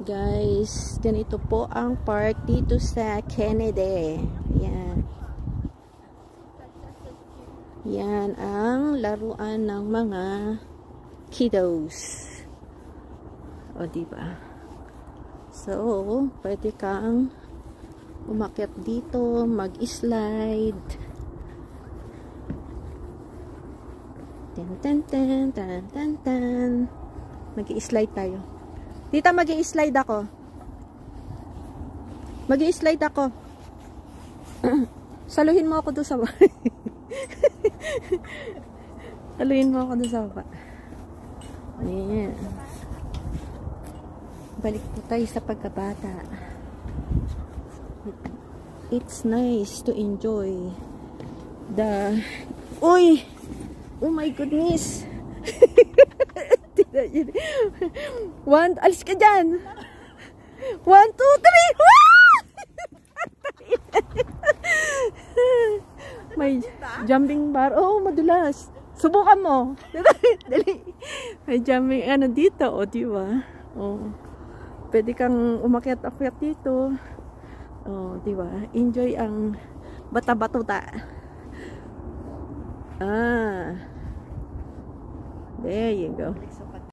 Guys, ganito po ang park dito sa Kennedy. Yan. Yan ang laruan ng mga kiddos. O, diba? So, pwede kang umakyat dito, mag-slide. Tan tan tan tan tan tan. Mag-i-slide tayo. Tita, mag-i-slide ako. Mag-i-slide ako. Saluhin mo ako doon sa baba. Saluhin mo ako doon sa baba. Ayan. Balik po tayo sa pagkabata. It's nice to enjoy the... Uy! Oh my goodness! Alis ka dyan! 1, 2, 3! May jumping bar. Oh, madulas. Subukan mo. Dali. May jumping ano dito. O, diba? Oh. Pwede kang umakyat-akyat dito. Oh, diba? Enjoy ang bata-batuta. Ah. There you go.